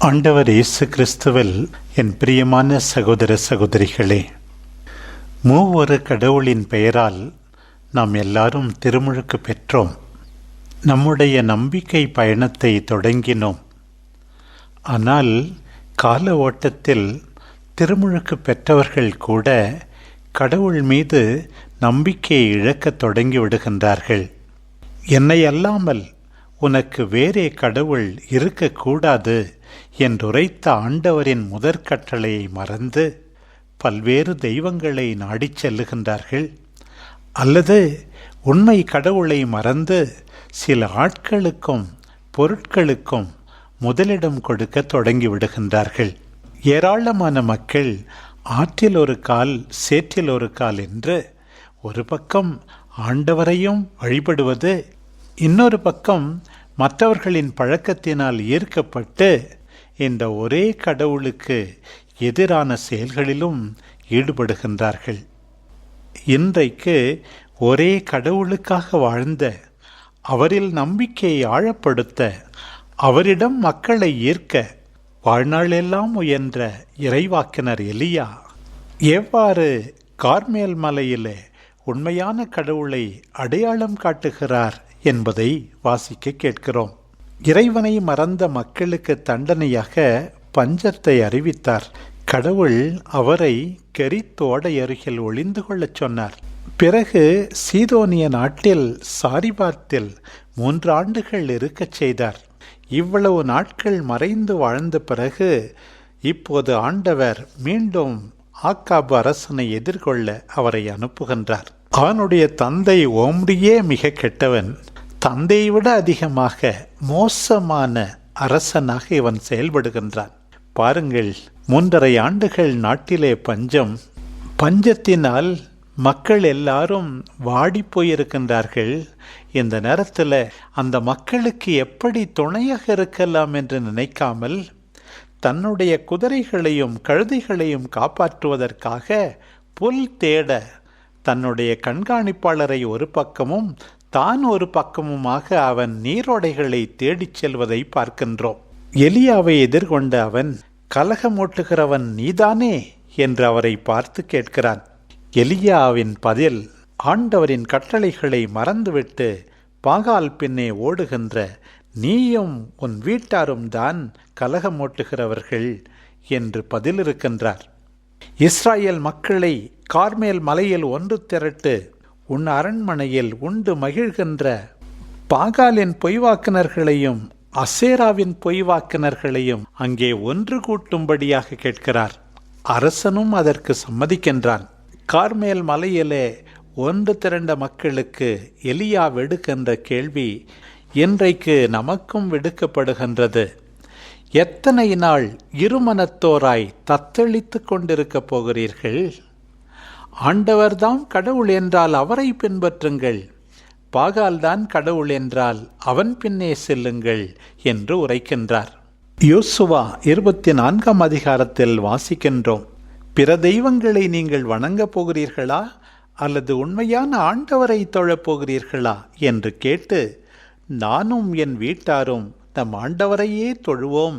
ஆண்டவர் இயேசு கிறிஸ்துவில் என் பிரியமான சகோதர சகோதரிகளே, மூவொரு கடவுளின் பெயரால் நாம் எல்லாரும் திருமுழுக்கு பெற்றோம். நம்முடைய நம்பிக்கை பயணத்தை தொடங்கினோம். ஆனால் கால ஓட்டத்தில் திருமுழுக்கு பெற்றவர்கள் கூட கடவுள் மீது நம்பிக்கையை இழக்கத் தொடங்கிவிடுகின்றார்கள். என்னை அல்லாமல் உனக்கு வேறே கடவுள் இருக்கக்கூடாது என்றுரைத்த ஆண்டவரின் முதற்கட்டளையை மறந்து பல்வேறு தெய்வங்களை நாடிச் செல்லுகின்றார்கள். அல்லது உண்மை கடவுளை மறந்து சில ஆட்களுக்கும் பொருட்களுக்கும் முதலிடம் கொடுக்க தொடங்கிவிடுகின்றார்கள். ஏராளமான மக்கள் ஆற்றில் ஒரு கால் சேற்றில் ஒரு கால் என்று ஒரு பக்கம் ஆண்டவரையும் வழிபடுவது, இன்னொரு பக்கம் மற்றவர்களின் பழக்கத்தினால் ஈர்க்கப்பட்டு இந்த ஒரே கடவுளுக்கு எதிரான செயல்களிலும் ஈடுபடுகின்றார்கள். இன்றைக்கு ஒரே கடவுளுக்காக வாழ்ந்த, அவரில் நம்பிக்கையை ஆழப்படுத்த, அவரிடம் மக்களை ஈர்க்க வாழ்நாளெல்லாம் முயன்ற இறைவாக்கினர் எலியா எவ்வாறு கார்மேல் மலையிலே உண்மையான கடவுளை அடையாளம் காட்டுகிறார் என்பதை வாசிக்க கேட்கிறோம். இறைவனை மறந்த மக்களுக்கு தண்டனையாக பஞ்சத்தை அறிவித்தார். கடவுள் அவரை கெரித்தோடை அருகில் ஒளிந்து கொள்ளச் சொன்னார். பிறகு சீதோனிய நாட்டில் சாரிபாத்தில் 3 ஆண்டுகள் இருக்கச் செய்தார். இவ்வளவு நாட்கள் மறைந்து வாழ்ந்த பிறகு இப்போது ஆண்டவர் மீண்டும் ஆக்காபு அரசனை எதிர்கொள்ள அவரை அனுப்புகின்றார். அவனுடைய தந்தை ஓம்ரியே மிக கெட்டவன். தந்தையை விட அதிகமாக மோசமான அரசனாக இவன் செயல்படுகின்றான். பாருங்கள், 3.5 ஆண்டுகள் நாட்டிலே பஞ்சம். பஞ்சத்தினால் மக்கள் எல்லாரும் வாடி போயிருக்கின்றார்கள். இந்த நேரத்தில் அந்த மக்களுக்கு எப்படி துணையாக இருக்கலாம் என்று நினைக்காமல் தன்னுடைய குதிரைகளையும் கழுதைகளையும் காப்பாற்றுவதற்காக புல் தேட தன்னுடைய கண்காணிப்பாளரை ஒரு பக்கமும் தான் ஒரு பக்கமுமாக அவன் நீரோடைகளை தேடிச் செல்வதை பார்க்கின்றோம். எலியாவை எதிர்கொண்ட அவன், கலகமூட்டுகிறவன் நீதானே என்று அவரை பார்த்து கேட்கிறான். எலியாவின் பதில், ஆண்டவரின் கட்டளைகளை மறந்துவிட்டு பாகால் பின்னே ஓடுகின்ற நீயும் உன் வீட்டாரும் தான் கலகமூட்டுகிறவர்கள் என்று பதிலிருக்கின்றார். இஸ்ராயேல் மக்களை கார்மேல் மலையில் ஒன்று திரட்டு, உன் அரண்மனையில் உண்டு மகிழ்கின்ற பாகாலின் பொய்வாக்கினர்களையும் அசேராவின் பொய்வாக்கினர்களையும் அங்கே ஒன்று கூட்டும்படியாக கேட்கிறார். அரசனும் அதற்கு சம்மதிக்கின்றான். கார்மேல் மலையிலே ஒன்று திரண்ட மக்களுக்கு எலியா விடுக்கின்ற கேள்வி இன்றைக்கு நமக்கும் விடுக்கப்படுகின்றது. எத்தனை நாள் இருமனத்தோராய் தத்தளித்து கொண்டிருக்க போகிறீர்கள்? ஆண்டவர்தான் கடவுள் என்றால் அவரை பின்பற்றுங்கள், பாகால்தான் கடவுள் என்றால் அவன் பின்னே செல்லுங்கள் என்று உரைக்கின்றார். யோசுவா 24ஆம் அதிகாரத்தில் வாசிக்கின்றோம், பிற தெய்வங்களை நீங்கள் வணங்கப் போகிறீர்களா அல்லது உண்மையான ஆண்டவரை தொழப் போகிறீர்களா என்று கேட்டு, நானும் என் வீட்டாரும் நம் ஆண்டவரையே தொழுவோம்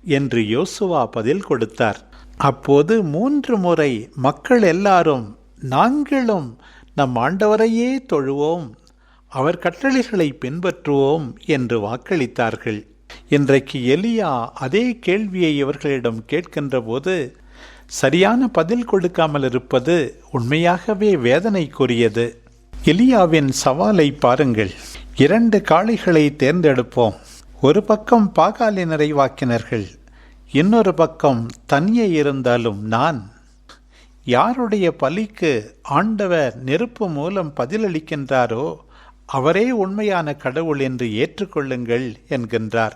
என்று யோசுவா பதில் கொடுத்தார். அப்போது 3 முறை மக்கள் எல்லாரும் நாங்களும் நம் ஆண்டவரையே தொழுவோம், அவர் கட்டளைகளை பின்பற்றுவோம் என்று வாக்களித்தார்கள். இன்றைக்கு எலியா அதே கேள்வியை இவர்களிடம் கேட்கின்ற போது சரியான பதில் கொடுக்காமல் இருப்பது உண்மையாகவே வேதனைக்குரியது. எலியாவின் சவாலை பாருங்கள். 2 காளைகளை தேர்ந்தெடுப்போம். ஒரு பக்கம் பாகாலின் இறைவாக்கினர்கள், இன்னொரு பக்கம் தனியே இருந்தாலும் நான். யாருடைய பலிக்கு ஆண்டவர் நெருப்பு மூலம் பதிலளிக்கின்றாரோ அவரே உண்மையான கடவுள் என்று ஏற்றுக்கொள்ளுங்கள் என்கின்றார்.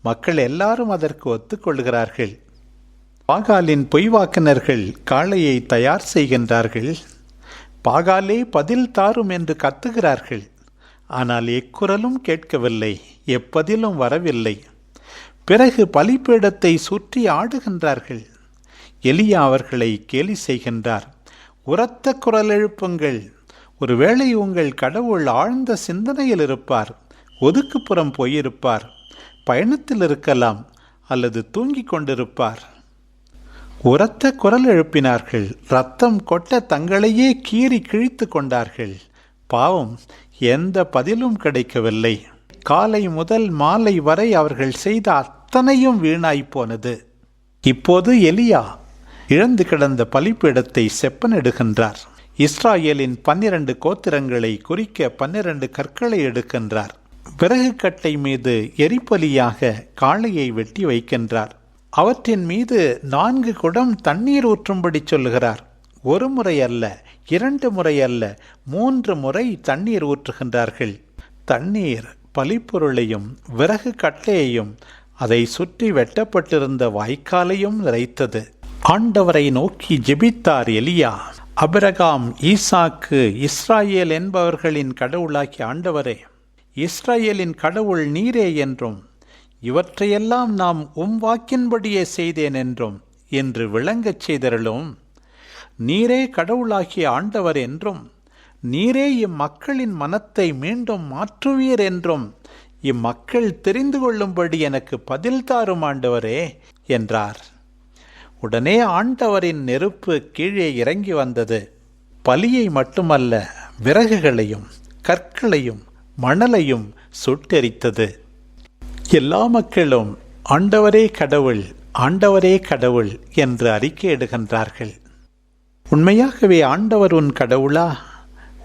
மக்கள் எல்லாரும் அதற்கு ஒத்துக்கொள்கிறார்கள். பாகாலின் பொய்வாக்கினர்கள் காளையை தயார் செய்கின்றார்கள். பாகாலே பதில் தாரும் என்று கத்துகிறார்கள். ஆனால் எக்குரலும் கேட்கவில்லை, எப்பதிலும் வரவில்லை. பிறகு பலிபீடத்தை சுற்றி ஆடுகின்றார்கள். எலியா அவர்களை கேலி செய்கின்றார். உரத்த குரல் எழுப்புங்கள், ஒருவேளை உங்கள் கடவுள் ஆழ்ந்த சிந்தனையில் இருப்பார், ஒதுக்குப்புறம் போயிருப்பார், பயணத்தில் இருக்கலாம், அல்லது தூங்கிக் கொண்டிருப்பார். உரத்த குரல் எழுப்பினார்கள். இரத்தம் கொட்ட தங்களையே கீறி கிழித்து கொண்டார்கள். பாவம், எந்த பதிலும் கிடைக்கவில்லை. காலை முதல் மாலை வரை அவர்கள் செய்த அத்தனையும் வீணாய் போனது. இப்போது எலியா இழந்து கிடந்த பலிபீடத்தை செப்பனிடுகின்றார். இஸ்ராயேலின் 12 கோத்திரங்களை குறிக்க 12 கற்களை எடுக்கின்றார். விறகு கட்டை மீது எரிபலியாக காளையை வெட்டி வைக்கின்றார். அவற்றின் மீது 4 குடம் தண்ணீர் ஊற்றும்படி சொல்லுகிறார். 1 முறை அல்ல, 2 முறை அல்ல, 3 முறை தண்ணீர் ஊற்றுகின்றார்கள். தண்ணீர் பலிப்பொருளையும் விறகு கட்டையையும் அதை சுற்றி வெட்டப்பட்டிருந்த வாய்க்காலையும் நிறைத்தது. ஆண்டவரை நோக்கி ஜெபித்தார் எலியா. ஆபிரகாம், ஈசாக்கு, இஸ்ராயேல் என்பவர்களின் கடவுளாகிய ஆண்டவரே, இஸ்ராயேலின் கடவுள் நீரே என்றும் இவற்றையெல்லாம் நாம் வாக்கின்படியே செய்தேன் என்றும் என்று விளங்கச் செய்தருளும். நீரே கடவுளாகிய ஆண்டவர் என்றும் நீரே இம்மக்களின் மனத்தை மீண்டும் மாற்றுவீர் என்றும் இம்மக்கள் தெரிந்து கொள்ளும்படி எனக்கு பதில் தாரும் ஆண்டவரே என்றார். உடனே ஆண்டவரின் நெருப்பு கீழே இறங்கி வந்தது. பலியை மட்டுமல்ல, விறகுகளையும் கற்களையும் மணலையும் சுட்டெரித்தது. எல்லா மக்களும் ஆண்டவரே கடவுள், ஆண்டவரே கடவுள் என்று அறிக்கையிடுகின்றார்கள். உண்மையாகவே ஆண்டவர் உன் கடவுளா?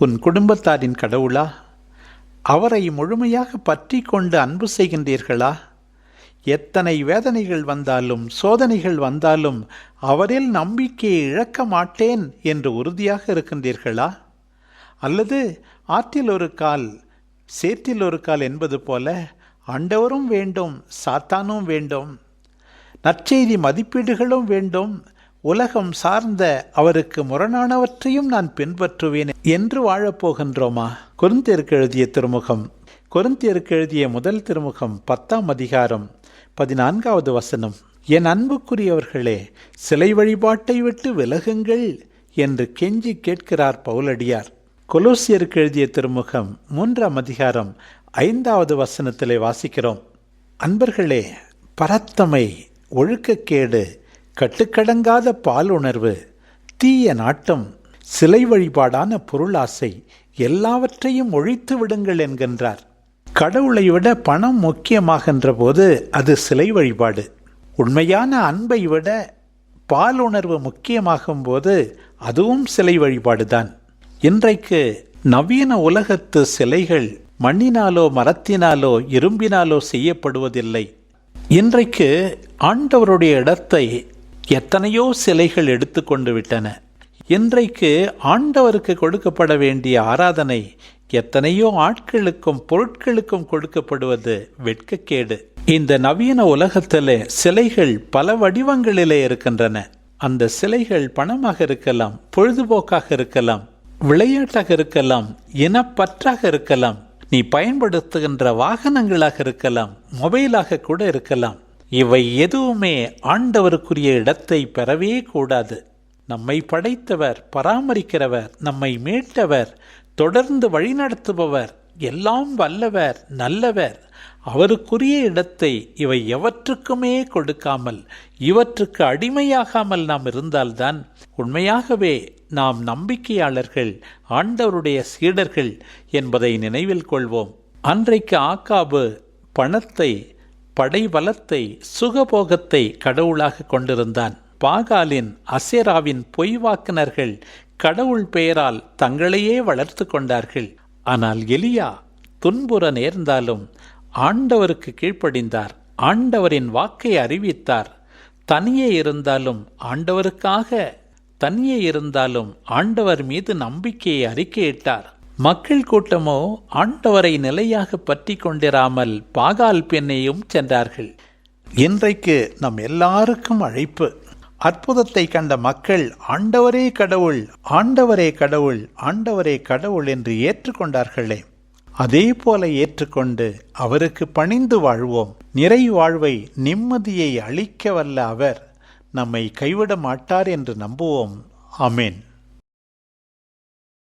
உன் குடும்பத்தாரின் கடவுளா? அவரை முழுமையாக பற்றி கொண்டு அன்பு செய்கின்றீர்களா? எத்தனை வேதனைகள் வந்தாலும் சோதனைகள் வந்தாலும் அவரில் நம்பிக்கையை இழக்க மாட்டேன் என்று உறுதியாக இருக்கின்றீர்களா? அல்லது ஆற்றில் ஒரு கால் சேற்றில் ஒரு கால் என்பது போல ஆண்டவரும் வேண்டும், சாத்தானும் வேண்டும், நற்செய்தி மதிப்பீடுகளும் வேண்டும், உலகம் சார்ந்த அவருக்கு முரணானவற்றையும் நான் பின்பற்றுவேன் என்று வாழப்போகின்றோமா? கொரிந்தியருக்கு எழுதிய திருமுகம், கொரிந்தியருக்கு எழுதிய முதல் திருமுகம் 10ஆம் அதிகாரம் 14வது வசனம். என் அன்புக்குரியவர்களே, சிலை வழிபாட்டை விட்டு விலகுங்கள் என்று கெஞ்சி கேட்கிறார் பவுலடியார். கொலோசியருக்கு எழுதிய திருமுகம் 3ஆம் அதிகாரம் 5வது வசனத்திலே வாசிக்கிறோம். அன்பர்களே, பரத்தமை, ஒழுக்கக்கேடு, கட்டுக்கடங்காத பாலுணர்வு, தீய நாட்டம், சிலை வழிபாடான பொருளாசை எல்லாவற்றையும் ஒழித்து விடுங்கள் என்கின்றார். கடவுளை விட பணம் முக்கியமாகின்ற போது அது சிலை வழிபாடு. உண்மையான அன்பை விட பாலுணர்வு முக்கியமாகும் போது அதுவும் சிலை வழிபாடுதான். இன்றைக்கு நவீன உலகத்து சிலைகள் மண்ணினாலோ மரத்தினாலோ இரும்பினாலோ செய்யப்படுவதில்லை. இன்றைக்கு ஆண்டவருடைய இடத்தை எத்தனையோ சிலைகள் எடுத்து கொண்டு விட்டன. இன்றைக்கு ஆண்டவருக்கு கொடுக்கப்பட வேண்டிய ஆராதனை எத்தனையோ ஆட்களுக்கும் பொருட்களுக்கும் கொடுக்கப்படுவது வெட்கக்கேடு. இந்த நவீன உலகத்திலே சிலைகள் பல வடிவங்களிலே இருக்கின்றன. அந்த சிலைகள் பணமாக இருக்கலாம், பொழுதுபோக்காக இருக்கலாம், விளையாட்டாக இருக்கலாம், இனப்பற்றாக இருக்கலாம், நீ பயன்படுத்துகின்ற வாகனங்களாக இருக்கலாம், மொபைலாக கூட இருக்கலாம். இவை எதுவுமே ஆண்டவருக்குரிய இடத்தை பெறவே கூடாது. நம்மை படைத்தவர், பராமரிக்கிறவர், நம்மை மீட்டவர், தொடர்ந்து வழிநடத்துபவர், எல்லாம் வல்லவர், நல்லவர், அவருக்குரிய இடத்தை இவை எவற்றுக்குமே கொடுக்காமல் இவற்றுக்கு அடிமையாகாமல் நாம் இருந்தால்தான் உண்மையாகவே நாம் நம்பிக்கையாளர்கள், ஆண்டவருடைய சீடர்கள் என்பதை நினைவில் கொள்வோம். அன்றைக்கு ஆகாபு பணத்தை, படைபலத்தை, சுகபோகத்தை கடவுளாக கொண்டிருந்தான். பாகாலின், அசேராவின் பொய்வாக்கினர்கள் கடவுள் பெயரால் தங்களையே வளர்த்து கொண்டார்கள். ஆனால் எலியா துன்புற நேர்ந்தாலும் ஆண்டவருக்கு கீழ்ப்படிந்தார். ஆண்டவரின் வாக்கை அறிவித்தார். தனியே இருந்தாலும் ஆண்டவர் மீது நம்பிக்கையை அறிக்கையிட்டார். மக்கள் கூட்டமோ ஆண்டவரை நிலையாக பற்றி கொண்டிராமல் பாகால் பெண்ணையும் சென்றார்கள். இன்றைக்கு நம் எல்லாருக்கும் அழைப்பு. அற்புதத்தை கண்ட மக்கள் ஆண்டவரே கடவுள், ஆண்டவரே கடவுள், ஆண்டவரே கடவுள் என்று ஏற்றுக்கொண்டார்களே, அதே போல ஏற்றுக்கொண்டு அவருக்கு பணிந்து வாழ்வோம். நிறை வாழ்வை, நிம்மதியை அளிக்க வல்ல அவர் நம்மை கைவிட மாட்டார் என்று நம்புவோம். ஆமென்.